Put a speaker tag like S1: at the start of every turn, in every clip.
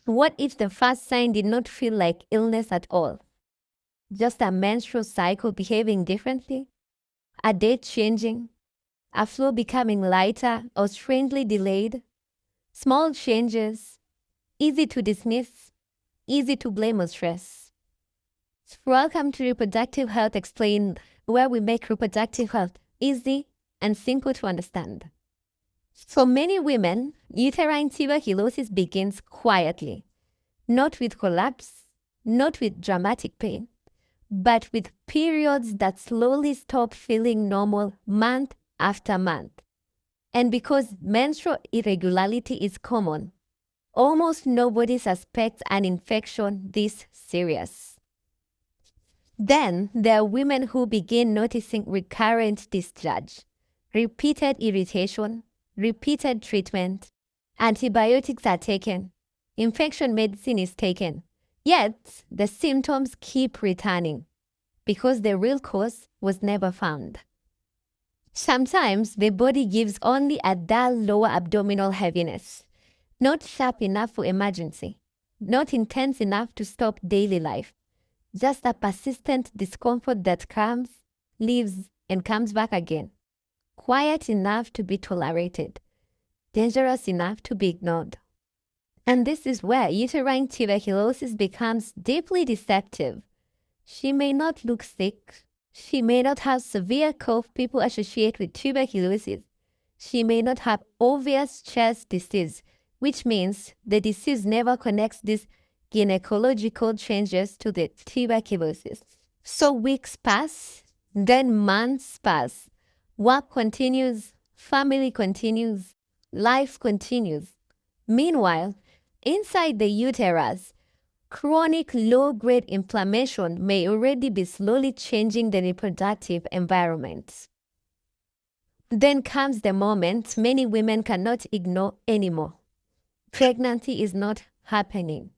S1: What if the first sign did not feel like illness at all? Just a menstrual cycle behaving differently? A date changing? A flow becoming lighter or strangely delayed? Small changes, easy to dismiss, easy to blame or stress. Welcome to Reproductive Health Explained, where we make reproductive health easy and simple to understand. For many women, uterine tuberculosis begins quietly, not with collapse, not with dramatic pain, but with periods that slowly stop feeling normal month after month. And because menstrual irregularity is common, almost nobody suspects an infection this serious. Then there are women who begin noticing recurrent discharge, repeated irritation, repeated treatment, antibiotics are taken, infection medicine is taken, yet the symptoms keep returning because the real cause was never found. Sometimes the body gives only a dull lower abdominal heaviness, not sharp enough for emergency, not intense enough to stop daily life, just a persistent discomfort that comes, leaves, and comes back again. Quiet enough to be tolerated, dangerous enough to be ignored. And this is where uterine tuberculosis becomes deeply deceptive. She may not look sick. She may not have severe cough people associate with tuberculosis. She may not have obvious chest disease, which means the disease never connects these gynecological changes to the tuberculosis. So weeks pass, then months pass. Work continues, family continues, life continues. Meanwhile, inside the uterus, chronic low-grade inflammation may already be slowly changing the reproductive environment. Then comes the moment many women cannot ignore anymore. Pregnancy is not happening,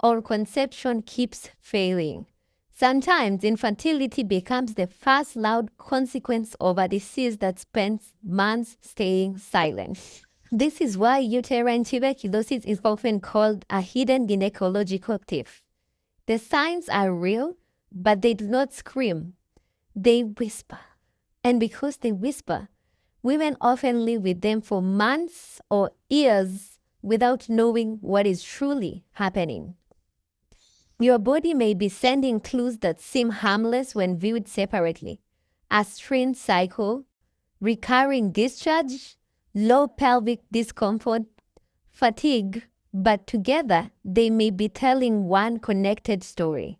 S1: or conception keeps failing. Sometimes infertility becomes the first loud consequence of a disease that spends months staying silent. This is why uterine tuberculosis is often called a hidden gynecological thief. The signs are real, but they do not scream. They whisper. And because they whisper, women often live with them for months or years without knowing what is truly happening. Your body may be sending clues that seem harmless when viewed separately. A strained cycle, recurring discharge, low pelvic discomfort, fatigue, but together they may be telling one connected story.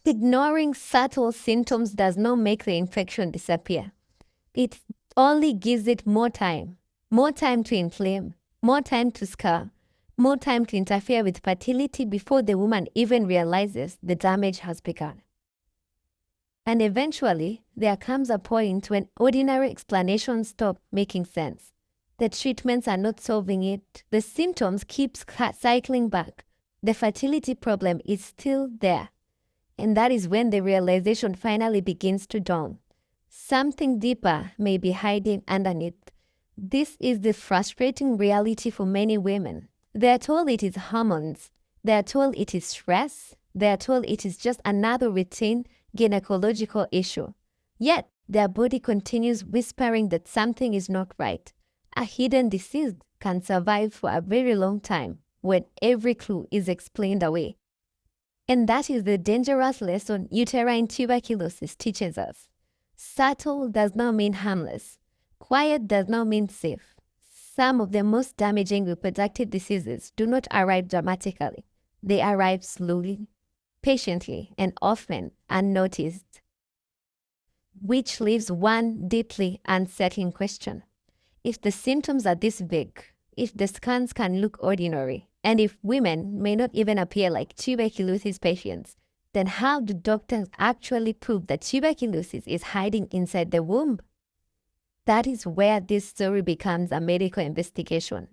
S1: Ignoring subtle symptoms does not make the infection disappear. It only gives it more time to inflame, more time to scar, more time to interfere with fertility before the woman even realizes the damage has begun. And eventually, there comes a point when ordinary explanations stop making sense. The treatments are not solving it. The symptoms keep cycling back. The fertility problem is still there. And that is when the realization finally begins to dawn. Something deeper may be hiding underneath. This is the frustrating reality for many women. They are told it is hormones. They are told it is stress. They are told it is just another routine gynecological issue. Yet, their body continues whispering that something is not right. A hidden disease can survive for a very long time when every clue is explained away. And that is the dangerous lesson uterine tuberculosis teaches us. Subtle does not mean harmless. Quiet does not mean safe. Some of the most damaging reproductive diseases do not arrive dramatically. They arrive slowly, patiently, and often unnoticed. Which leaves one deeply unsettling question. If the symptoms are this big, if the scans can look ordinary, and if women may not even appear like tuberculosis patients, then how do doctors actually prove that tuberculosis is hiding inside the womb? That is where this story becomes a medical investigation.